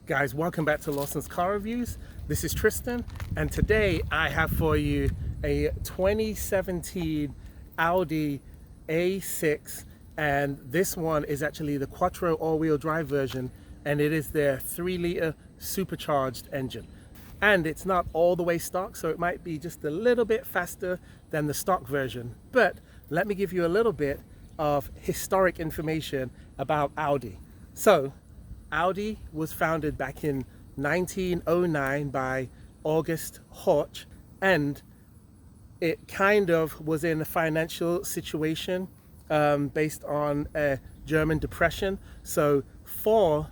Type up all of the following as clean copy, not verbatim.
Guys, welcome back to Lawson's Car Reviews. This is Tristan, and today I have for you a 2017 Audi A6, and this one is actually the Quattro all-wheel drive version, and it is their 3-liter supercharged engine. And it's not all the way stock, so it might be just a little bit faster than the stock version. But let me give you a little bit of historic information about Audi. So Audi was founded back in 1909 by August Horch, and it kind of was in a financial situation based on a German depression. So 4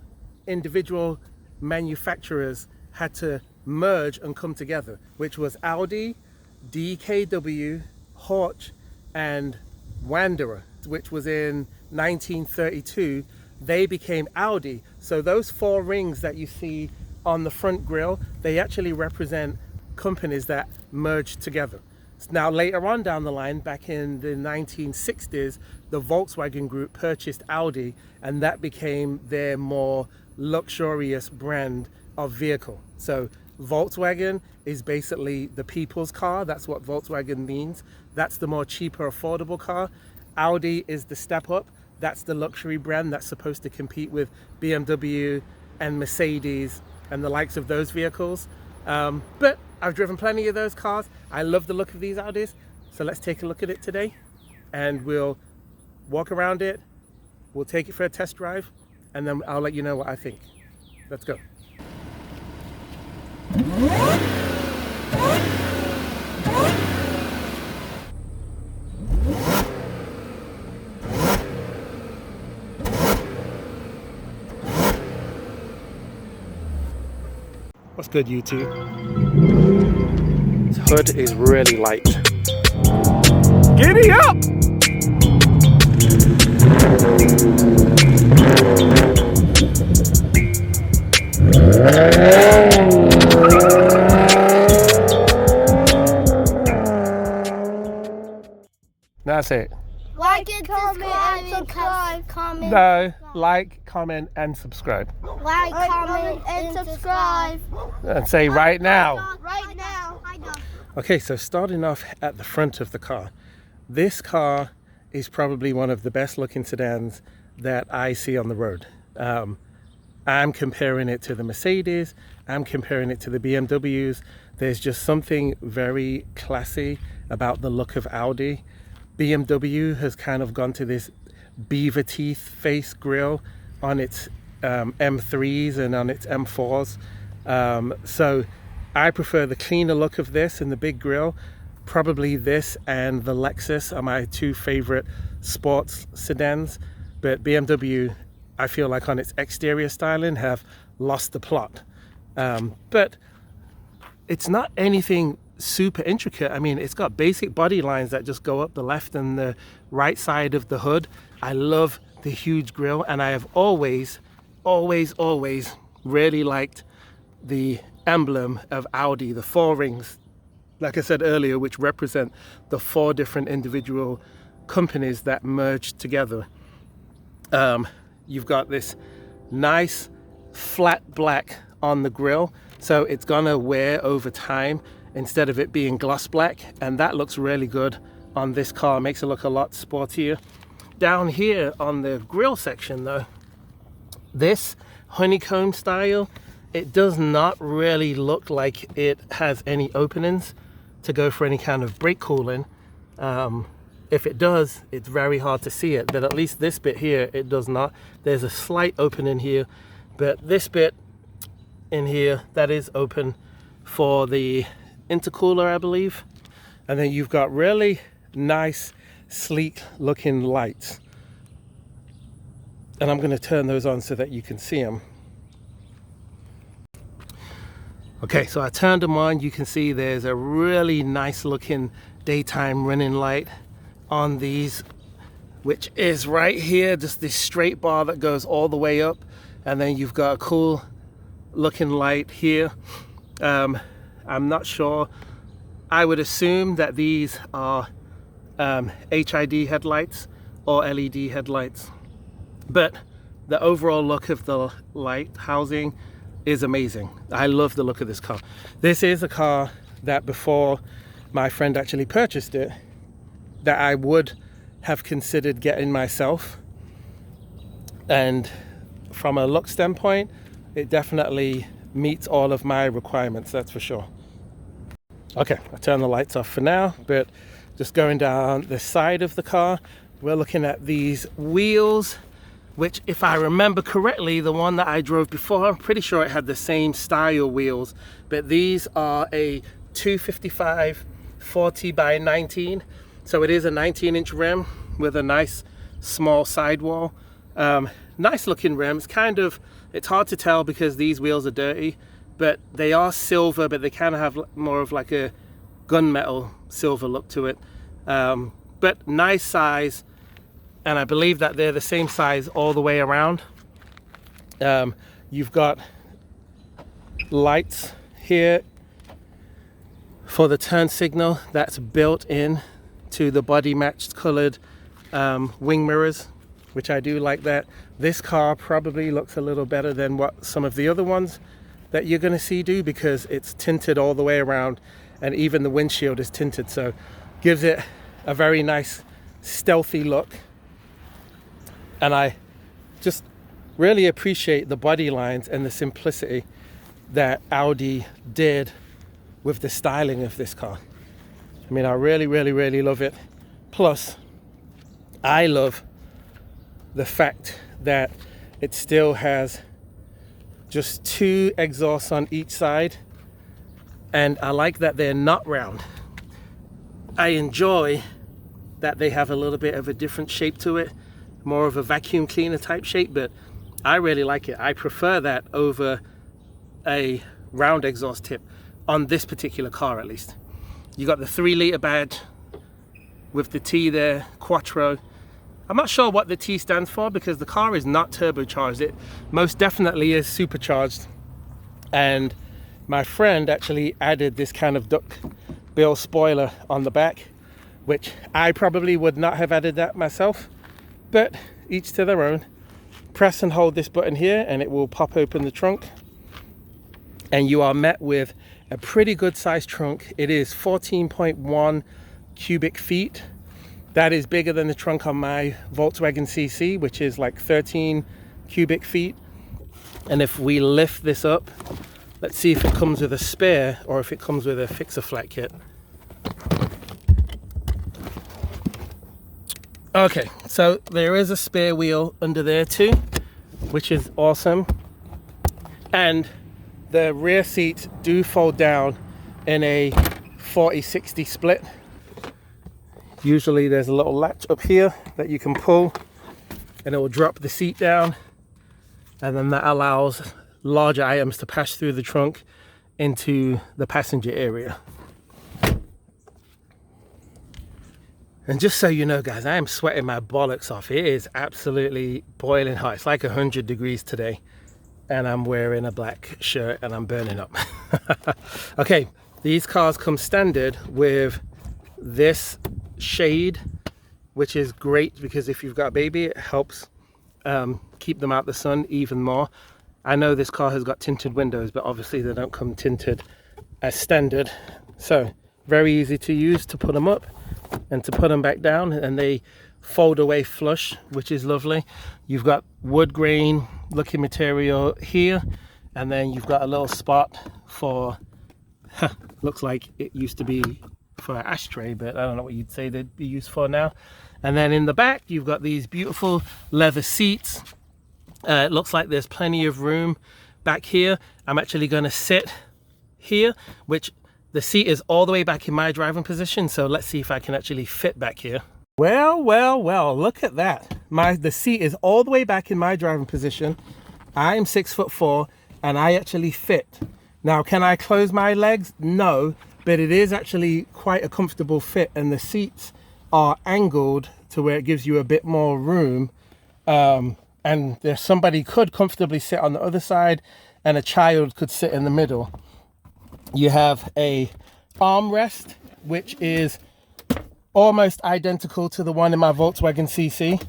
individual manufacturers had to merge and come together, which was Audi, DKW, Horch, and Wanderer, which was in 1932. They became Audi. So those 4 rings that you see on the front grille, they actually represent companies that merged together. Now later on down the line, back in the 1960s, the Volkswagen Group purchased Audi, and that became their more luxurious brand of vehicle. So Volkswagen is basically the people's car. That's what Volkswagen means. That's the more cheaper, affordable car. Audi is the step up. That's the luxury brand that's supposed to compete with BMW and Mercedes and the likes of those vehicles. But I've driven plenty of those cars. I love the look of these Audis. So let's take a look at it today, and we'll walk around it. We'll take it for a test drive, and then I'll let you know what I think. Let's go. What's good, YouTube? This hood is really light. Giddy up! That's it. Like and subscribe. Comment. No, like, comment, and subscribe. Like, comment, and subscribe. And say right now. Right now. Okay, so starting off at the front of the car. This car is probably one of the best looking sedans that I see on the road. I'm comparing it to the Mercedes. I'm comparing it to the BMWs. There's just something very classy about the look of Audi. BMW has kind of gone to this beaver teeth face grille on its M3s and on its M4s. So I prefer the cleaner look of this and the big grille. Probably this and the Lexus are my 2 favorite sports sedans. But BMW, I feel like on its exterior styling, have lost the plot. But it's not anything super intricate. I mean, it's got basic body lines that just go up the left and the right side of the hood. I love the huge grille, and I have always really liked the emblem of Audi, the 4 rings, like I said earlier, which represent the 4 different individual companies that merged together. You've got this nice flat black on the grille, so it's gonna wear over time instead of it being gloss black, and that looks really good on this car. Makes it look a lot sportier. Down here on the grille section though, this honeycomb style, it does not really look like it has any openings to go for any kind of brake cooling. If it does, it's very hard to see it, but at least this bit here, it does not. There's a slight opening here, but this bit in here, that is open for the intercooler, I believe. And then you've got really nice, sleek looking lights. And I'm going to turn those on so that you can see them. Okay, so I turned them on. You can see there's a really nice looking daytime running light on these, which is right here, just this straight bar that goes all the way up. And then you've got a cool looking light here. I'm not sure. I would assume that these are HID headlights or LED headlights. But the overall look of the light housing, is amazing. I love the look of this car. This is a car that before my friend actually purchased it, that I would have considered getting myself. And from a look standpoint, it definitely meets all of my requirements, that's for sure. Okay, I'll turn the lights off for now, but just going down the side of the car, we're looking at these wheels, which if I remember correctly, the one that I drove before, I'm pretty sure it had the same style wheels, but these are a 255 40 by 19. So it is a 19-inch rim with a nice small sidewall. Nice looking rims, it's hard to tell because these wheels are dirty, but they are silver, but they kind of have more of like a gunmetal silver look to it. But nice size, and I believe that they're the same size all the way around. You've got lights here for the turn signal that's built in to the body matched colored wing mirrors, which I do like that. This car probably looks a little better than what some of the other ones that you're going to see do, because it's tinted all the way around, and even the windshield is tinted, so gives it a very nice stealthy look. And I just really appreciate the body lines and the simplicity that Audi did with the styling of this car. I mean, I really love it. Plus, I love the fact that it still has just 2 exhausts on each side, and I like that they're not round. I enjoy that they have a little bit of a different shape to it, more of a vacuum cleaner type shape, but I really like it. I prefer that over a round exhaust tip on this particular car, at least. You got the 3-liter badge with the T there, Quattro. I'm not sure what the T stands for because the car is not turbocharged. It most definitely is supercharged. And my friend actually added this kind of duck bill spoiler on the back, which I probably would not have added that myself, but each to their own. Press and hold this button here and it will pop open the trunk, and you are met with a pretty good sized trunk. It is 14.1 cubic feet. That is bigger than the trunk on my Volkswagen CC, which is like 13 cubic feet. And if we lift this up, let's see if it comes with a spare or if it comes with a fixer flat kit. Okay, so there is a spare wheel under there too, which is awesome. And the rear seats do fold down in a 40-60 split. Usually there's a little latch up here that you can pull and it will drop the seat down, and then that allows larger items to pass through the trunk into the passenger area. And just so you know, guys, I am sweating my bollocks off. It is absolutely boiling hot. It's like 100 degrees today, and I'm wearing a black shirt and I'm burning up. Okay, these cars come standard with this shade, which is great because if you've got a baby, it helps keep them out the sun even more. I know this car has got tinted windows, but obviously they don't come tinted as standard. So very easy to use to put them up and to put them back down, and they fold away flush, which is lovely. You've got wood grain looking material here, and then you've got a little spot for looks like it used to be for an ashtray, but I don't know what you'd say they'd be used for now. And then in the back you've got these beautiful leather seats. It looks like there's plenty of room back here. I'm actually going to sit here, which the seat is all the way back in my driving position, so let's see if I can actually fit back here. Well, look at that. The seat is all the way back in my driving position. I'm 6'4" and I actually fit. Now, can I close my legs? No, but it is actually quite a comfortable fit, and the seats are angled to where it gives you a bit more room. And there's somebody could comfortably sit on the other side and a child could sit in the middle. You have a armrest, which is almost identical to the one in my Volkswagen CC.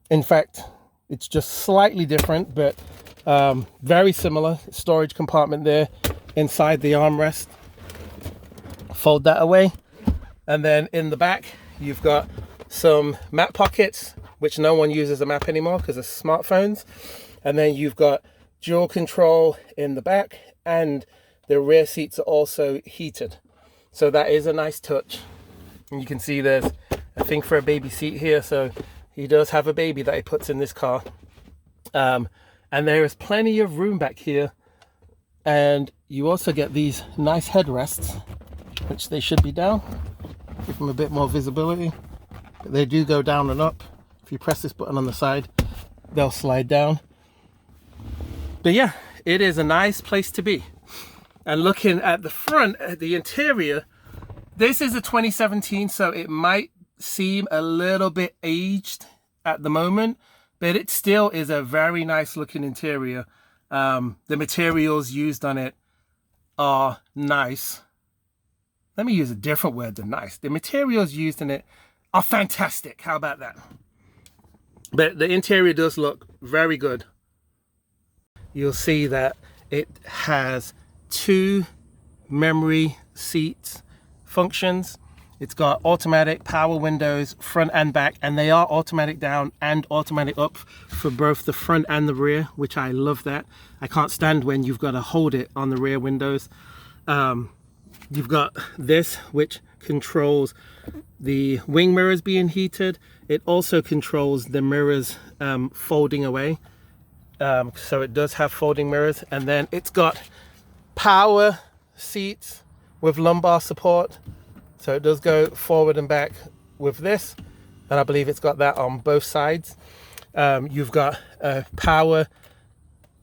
In fact, it's just slightly different, but Very similar storage compartment there inside the armrest. Fold that away, and then in the back you've got some map pockets, which no one uses a map anymore because of smartphones. And then you've got dual control in the back, and the rear seats are also heated, so that is a nice touch. And you can see there's a thing for a baby seat here, so he does have a baby that he puts in this car. And there is plenty of room back here, and you also get these nice headrests, which they should be down, give them a bit more visibility, but they do go down and up. If you press this button on the side, they'll slide down. But yeah, it is a nice place to be. And looking at the front, at the interior, this is a 2017, so it might seem a little bit aged at the moment, but it still is a very nice looking interior. The materials used on it are nice. Let me use a different word than nice. The materials used in it are fantastic. How about that? But the interior does look very good. You'll see that it has 2 memory seat functions. It's got automatic power windows front and back, and they are automatic down and automatic up for both the front and the rear, which I love that. I can't stand when you've got to hold it on the rear windows. You've got this, which controls the wing mirrors being heated. It also controls the mirrors folding away. So it does have folding mirrors, and then it's got power seats with lumbar support. So it does go forward and back with this, and I believe it's got that on both sides. You've got a power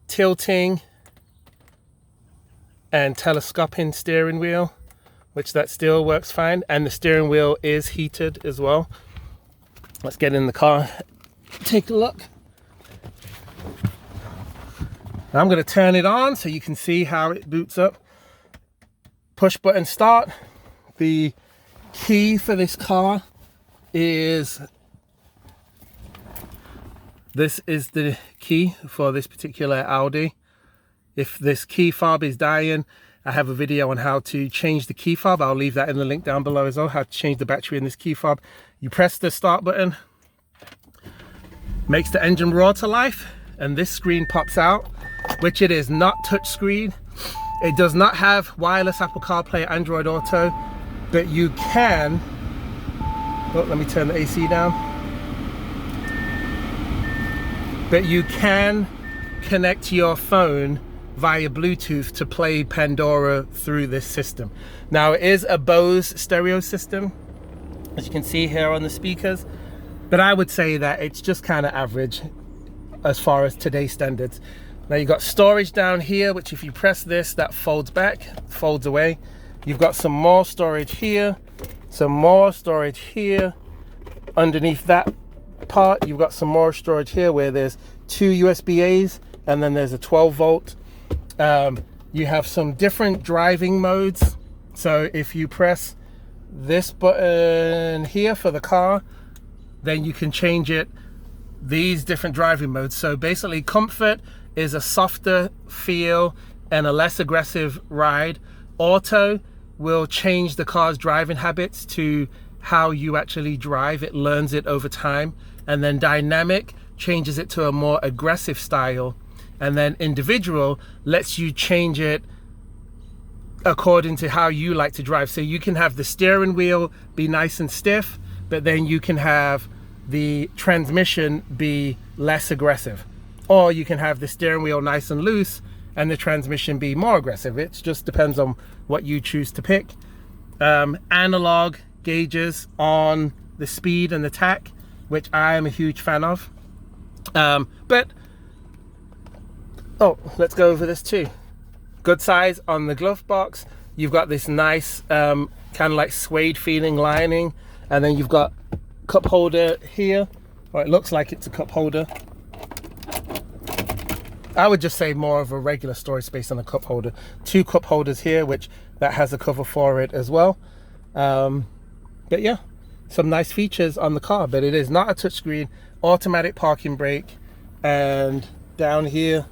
tilting and telescoping steering wheel, which that still works fine, and the steering wheel is heated as well. Let's get in the car, take a look. I'm going to turn it on so you can see how it boots up. Push button start. The key for this car is, this is the key for this particular Audi. If this key fob is dying, I have a video on how to change the key fob. I'll leave that in the link down below as well, how to change the battery in this key fob. You press the start button, makes the engine roar to life, and this screen pops out, which it is not touch screen. It does not have wireless Apple CarPlay, Android Auto, but you can, oh, let me turn the AC down. But you can connect your phone via Bluetooth to play Pandora through this system. Now it is a Bose stereo system, as you can see here on the speakers, but I would say that it's just kind of average as far as today's standards. Now you've got storage down here, which if you press this, that folds back, folds away. You've got some more storage here, some more storage here. Underneath that part, you've got some more storage here where there's 2 USB-A's and then there's a 12 volt. You have some different driving modes. So if you press this button here for the car, then you can change it, these different driving modes. So basically comfort is a softer feel and a less aggressive ride. Auto will change the car's driving habits to how you actually drive. It learns it over time. And then dynamic changes it to a more aggressive style. And then individual lets you change it according to how you like to drive. So you can have the steering wheel be nice and stiff, but then you can have the transmission be less aggressive. Or you can have the steering wheel nice and loose and the transmission be more aggressive. It just depends on what you choose to pick. Analog gauges on the speed and the tach, which I am a huge fan of. But let's go over this too. Good size on the glove box. You've got this nice kind of like suede feeling lining, and then you've got cup holder here, or it looks like it's a cup holder. I would just say more of a regular storage space on a cup holder. 2 cup holders here, which that has a cover for it as well. But yeah, some nice features on the car, but it is not a touchscreen. Automatic parking brake, and down here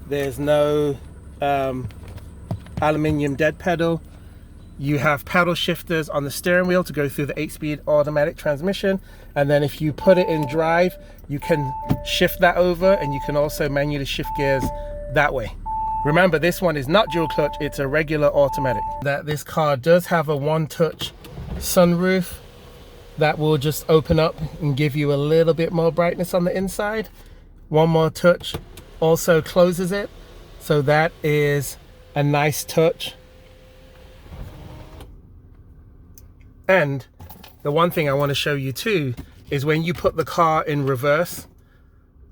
There's no aluminium dead pedal. You have paddle shifters on the steering wheel to go through the 8-speed automatic transmission, and then if you put it in drive, you can shift that over, and you can also manually shift gears that way. Remember, this one is not dual clutch, it's a regular automatic. That this car does have a one-touch sunroof that will just open up and give you a little bit more brightness on the inside. One more touch also closes it, so that is a nice touch. And the one thing I want to show you too is when you put the car in reverse,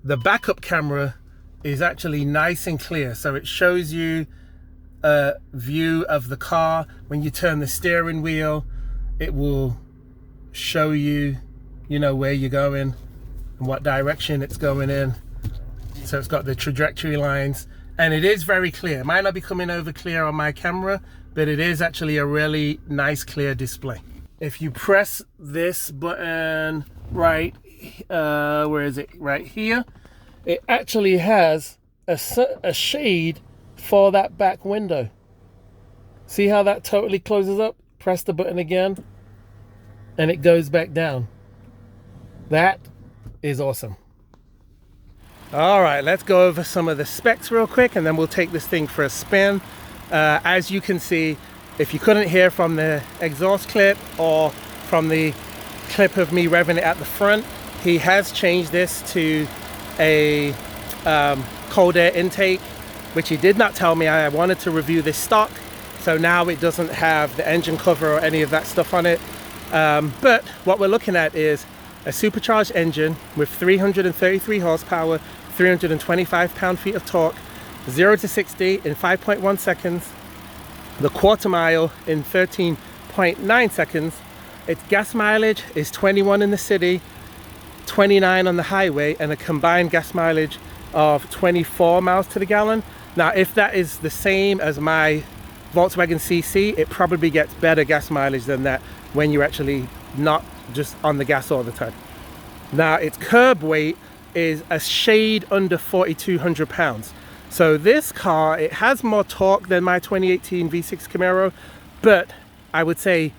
the backup camera is actually nice and clear, so it shows you a view of the car. When you turn the steering wheel, it will show you, you know, where you're going and what direction it's going in. So it's got the trajectory lines, and it is very clear. It might not be coming over clear on my camera, but it is actually a really nice clear display. If you press this button right, where is it? Right here, it actually has a shade for that back window. See how that totally closes up? Press the button again, and it goes back down. That is awesome. All right, let's go over some of the specs real quick, and then we'll take this thing for a spin. As you can see, if you couldn't hear from the exhaust clip or from the clip of me revving it at the front, he has changed this to a cold air intake, which he did not tell me. I wanted to review this stock, so now it doesn't have the engine cover or any of that stuff on it. But what we're looking at is a supercharged engine with 333 horsepower, 325 pound-feet of torque, 0 to 60 in 5.1 seconds, the quarter mile in 13.9 seconds. Its gas mileage is 21 in the city, 29 on the highway, and a combined gas mileage of 24 miles to the gallon. Now, if that is the same as my Volkswagen CC, it probably gets better gas mileage than that when you're actually not just on the gas all the time. Now, its curb weight is a shade under 4,200 pounds. So this car, it has more torque than my 2018 V6 Camaro, but I would say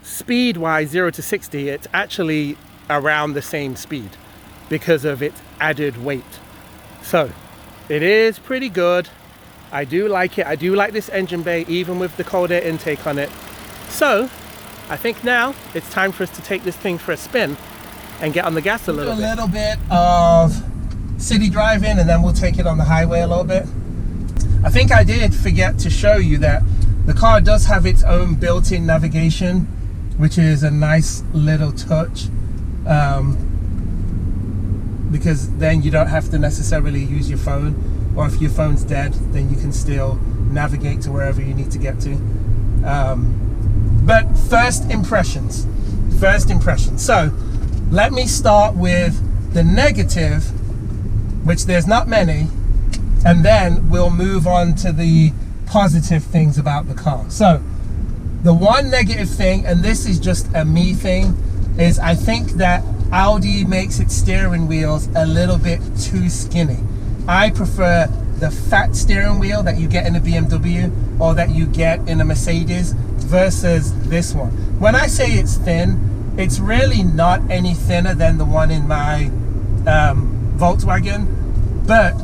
speed-wise, 0 to 60, it's actually around the same speed because of its added weight. So it is pretty good. I do like it. I do like this engine bay, even with the cold air intake on it. So I think now it's time for us to take this thing for a spin and get on the gas a little bit. A little bit of city driving, and then we'll take it on the highway a little bit. I think I did forget to show you that the car does have its own built-in navigation, which is a nice little touch, because then you don't have to necessarily use your phone, or if your phone's dead, then you can still navigate to wherever you need to get to. But first impressions. So let me start with the negative, which there's not many, and then we'll move on to the positive things about the car. So the one negative thing, and this is just a me thing, is I think that Audi makes its steering wheels a little bit too skinny. I prefer the fat steering wheel that you get in a BMW or that you get in a Mercedes versus this one. When I say it's thin, it's really not any thinner than the one in my Volkswagen, but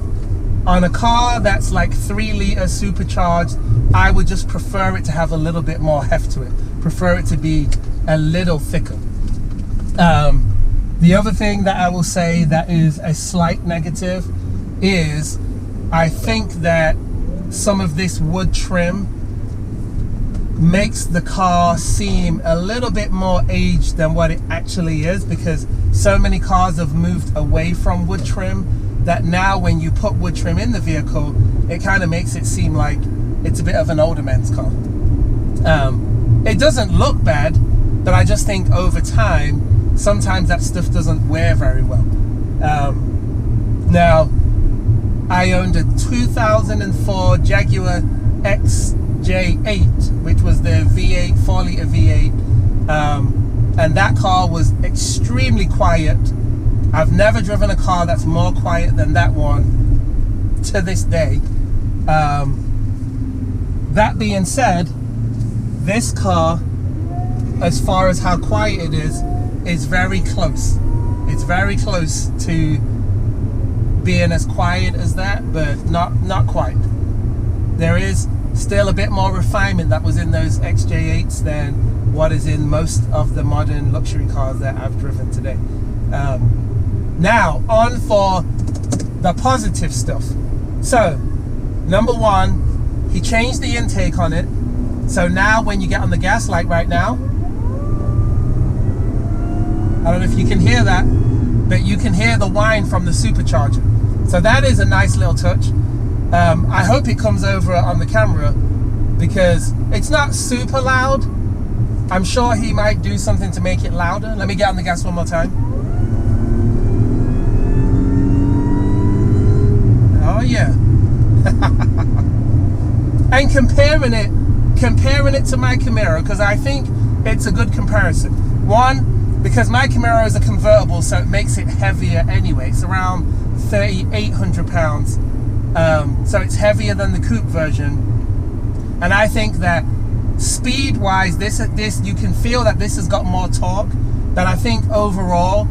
on a car that's like 3 liter supercharged, I would just prefer it to have a little bit more heft to it, prefer it to be a little thicker. The other thing that I will say that is a slight negative is I think that some of this wood trim makes the car seem a little bit more aged than what it actually is, because so many cars have moved away from wood trim that now when you put wood trim in the vehicle, it kind of makes it seem like it's a bit of an older man's car. It doesn't look bad, but I just think over time sometimes that stuff doesn't wear very well. Now, I owned a 2004 Jaguar XJ8, which was the V8, 4 liter V8, and that car was extremely quiet. I've never driven a car that's more quiet than that one, to this day. That being said, this car, as far as how quiet it is very close. It's very close to being as quiet as that, but not quite. There is still a bit more refinement that was in those XJ8s than what is in most of the modern luxury cars that I've driven today. Now, on for the positive stuff. So, number one, he changed the intake on it. So now when you get on the gas, like right now, I don't know if you can hear that, but you can hear the whine from the supercharger. So that is a nice little touch. I hope it comes over on the camera because it's not super loud. I'm sure he might do something to make it louder. Let me get on the gas one more time. Oh yeah. And comparing it to my Camaro, because I think it's a good comparison. One, because my Camaro is a convertible, so it makes it heavier anyway. It's around 3,800 pounds. So it's heavier than the coupe version. And I think that speed-wise, this you can feel that this has got more torque. But I think overall,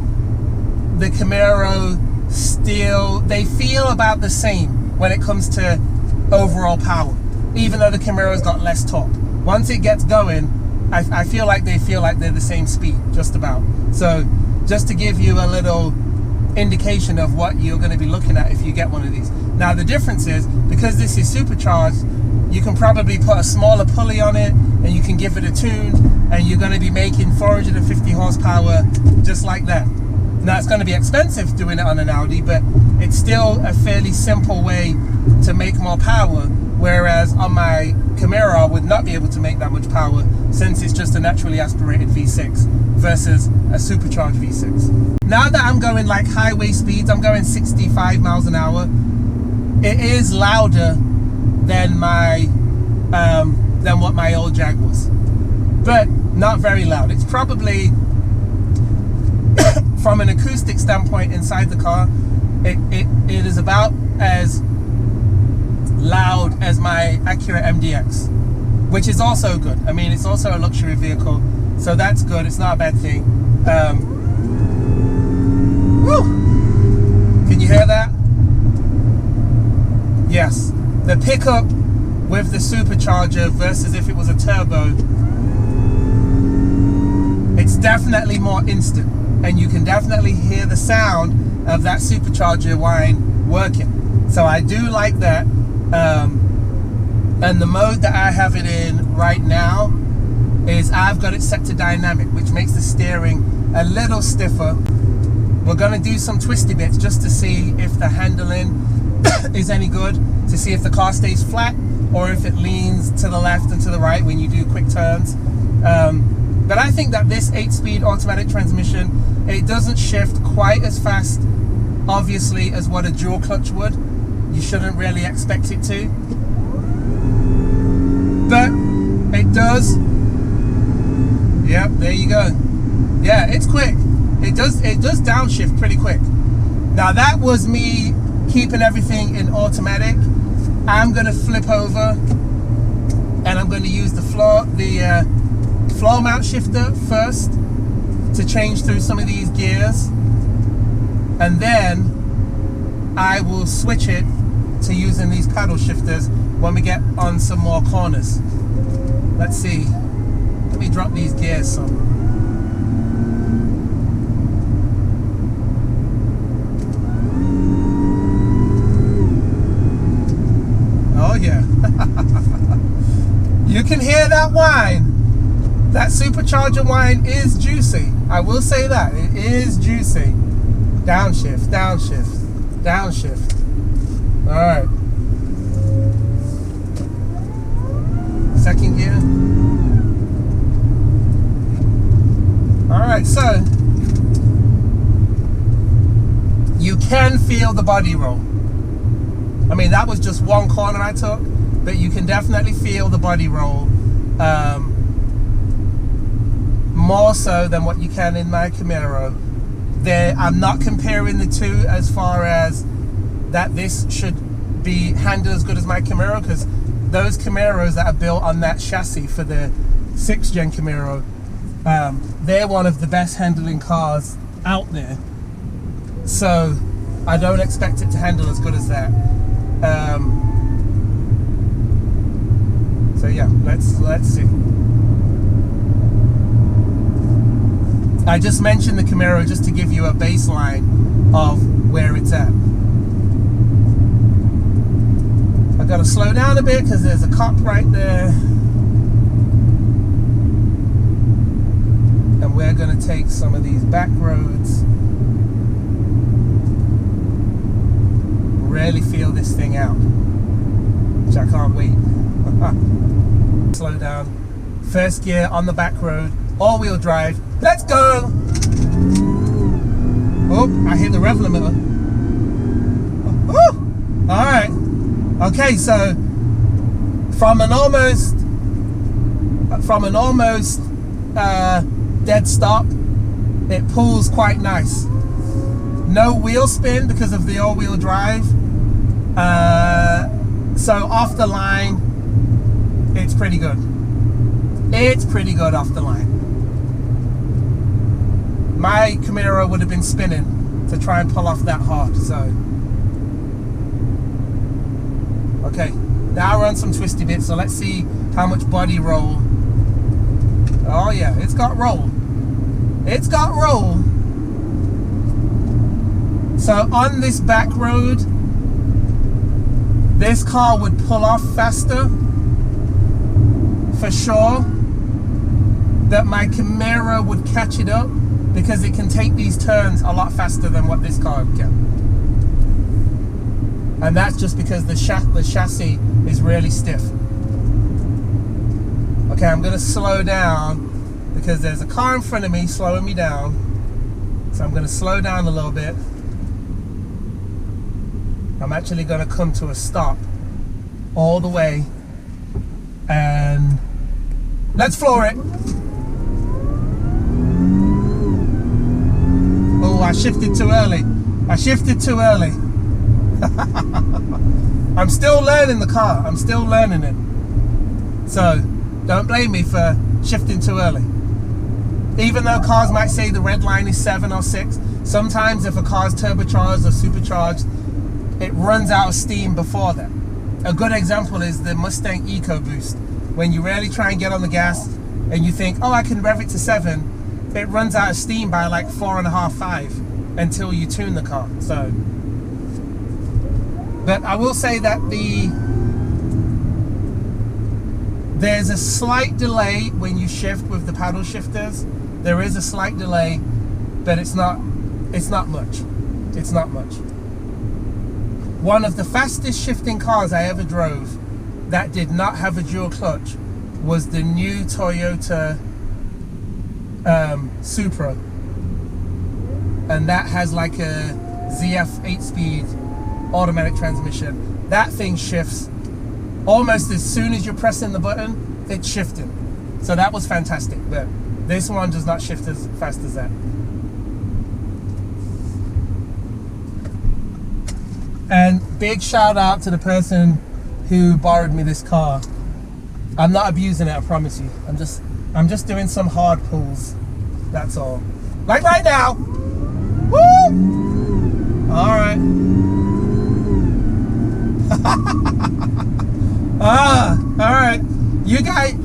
the Camaro still, they feel about the same when it comes to overall power, even though the Camaro's got less torque. Once it gets going, I feel like they're the same speed, just about. So just to give you a little indication of what you're going to be looking at if you get one of these. Now the difference is, because this is supercharged, you can probably put a smaller pulley on it and you can give it a tune, and you're going to be making 450 horsepower just like that. Now it's going to be expensive doing it on an Audi, but it's still a fairly simple way to make more power, whereas on my Camaro I would not be able to make that much power since it's just a naturally aspirated V6 versus a supercharged V6. Now that I'm going like highway speeds, I'm going 65 miles an hour, it is louder than my than what my old Jag was, but not very loud. It's probably from an acoustic standpoint inside the car, it is about as loud as my Acura MDX, which is also good. I mean, it's also a luxury vehicle, so that's good. It's not a bad thing. Woo! Can you hear that? Yes. The pickup with the supercharger versus if it was a turbo, it's definitely more instant, and you can definitely hear the sound of that supercharger whine working. So I do like that. And the mode that I have it in right now is I've got it set to dynamic, which makes the steering a little stiffer. We're going to do some twisty bits just to see if the handling is any good, to see if the car stays flat or if it leans to the left and to the right when you do quick turns. But I think that this 8-speed automatic transmission, it doesn't shift quite as fast, obviously, as what a dual clutch would. You shouldn't really expect it to, but it does. Yep, there you go. Yeah, it's quick. It does downshift pretty quick. Now that was me keeping everything in automatic. I'm gonna flip over and I'm going to use the floor mount shifter first to change through some of these gears, and then I will switch it to using these paddle shifters when we get on some more corners. Let's see. Let me drop these gears some. Oh yeah. You can hear that whine. That supercharger whine is juicy. I will say that. It is juicy. Downshift, downshift, downshift. Alright. Second gear. Alright, so you can feel the body roll. I mean, that was just one corner I took, but you can definitely feel the body roll, more so than what you can in my Camaro. I'm not comparing the two as far as that this should handle as good as my Camaro, because those Camaros that are built on that chassis for the 6th gen Camaro, they're one of the best handling cars out there. So I don't expect it to handle as good as that. So yeah, let's see. I just mentioned the Camaro just to give you a baseline of where it's at. I gotta slow down a bit because there's a cop right there. And we're gonna take some of these back roads. Really feel this thing out, which I can't wait. Slow down. First gear on the back road, all-wheel drive. Let's go! Oh, I hit the rev limiter. Oh, all right. Okay, so from an almost dead stop, it pulls quite nice. No wheel spin because of the all-wheel drive. So off the line, it's pretty good. It's pretty good off the line. My Camaro would have been spinning to try and pull off that hard, so. Okay, now we're on some twisty bits, so let's see how much body roll. Oh yeah, it's got roll. It's got roll. So on this back road, this car would pull off faster, for sure, that my Camaro would catch it up, because it can take these turns a lot faster than what this car can. And that's just because the chassis is really stiff. Okay, I'm gonna slow down because there's a car in front of me slowing me down. So I'm gonna slow down a little bit. I'm actually gonna come to a stop all the way, and let's floor it. Oh, I shifted too early. I shifted too early. I'm still learning the car. I'm still learning it. So don't blame me for shifting too early. Even though cars might say the red line is 7 or 6, sometimes if a car's turbocharged or supercharged, it runs out of steam before that. A good example is the Mustang EcoBoost. When you really try and get on the gas and you think, oh, I can rev it to 7, it runs out of steam by like 4.5, 5 until you tune the car. So, but I will say that there's a slight delay when you shift with the paddle shifters. There is a slight delay, but it's not much. It's not much. One of the fastest shifting cars I ever drove that did not have a dual clutch was the new Toyota Supra, and that has like a ZF 8-speed automatic transmission. That thing shifts almost as soon as you're pressing the button, it's shifting. So that was fantastic, but this one does not shift as fast as that. And big shout out to the person who borrowed me this car. I'm not abusing it, I promise you. I'm just doing some hard pulls. That's all. Like right now. Woo! Alright. Alright. You guys,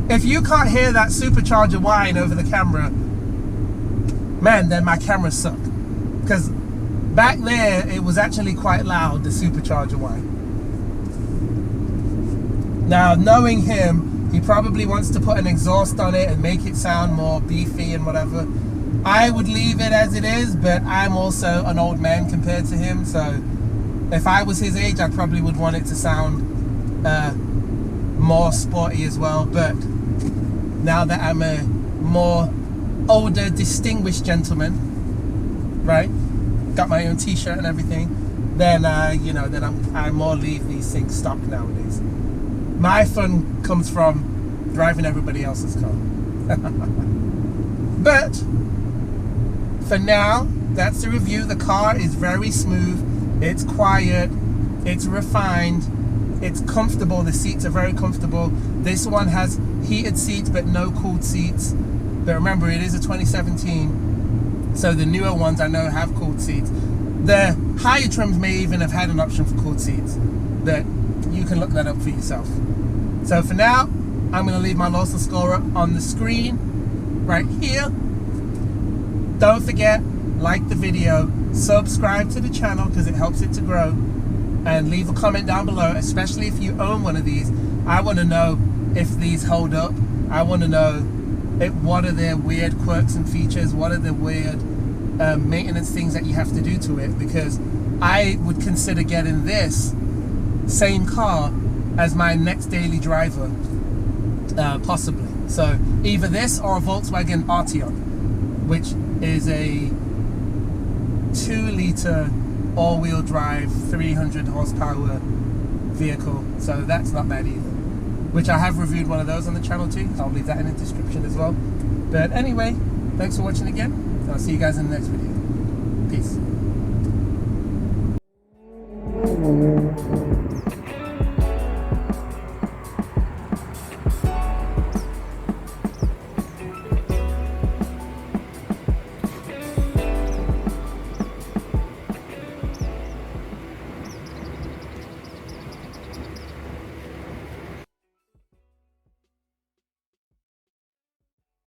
if you can't hear that supercharger whine over the camera, man, then my camera sucked. Because back there, it was actually quite loud, the supercharger whine. Now, knowing him, he probably wants to put an exhaust on it and make it sound more beefy and whatever. I would leave it as it is, but I'm also an old man compared to him, so if I was his age, I probably would want it to sound more sporty as well. But now that I'm a more older, distinguished gentleman, right? Got my own t-shirt and everything, then I more leave these things stock nowadays. My fun comes from driving everybody else's car. But for now, that's the review. The car is very smooth, it's quiet, It's refined. It's comfortable. The seats are very comfortable. This one has heated seats but no cooled seats. But remember, it is a 2017, so the newer ones I know have cooled seats. The higher trims may even have had an option for cooled seats, but you can look that up for yourself. So for now, I'm going to leave my Lawson score on the screen right here. Don't forget, like the video, subscribe to the channel because it helps it to grow, and leave a comment down below, especially if you own one of these. I want to know if these hold up. I want to know what are their weird quirks and features, what are the weird maintenance things that you have to do to it, because I would consider getting this same car as my next daily driver, possibly. So either this or a Volkswagen Arteon, which is a 2-liter all-wheel drive 300 horsepower vehicle, so that's not bad either, which I have reviewed one of those on the channel too. I'll leave that in the description as well. But anyway, thanks for watching again, and I'll see you guys in the next video. Peace.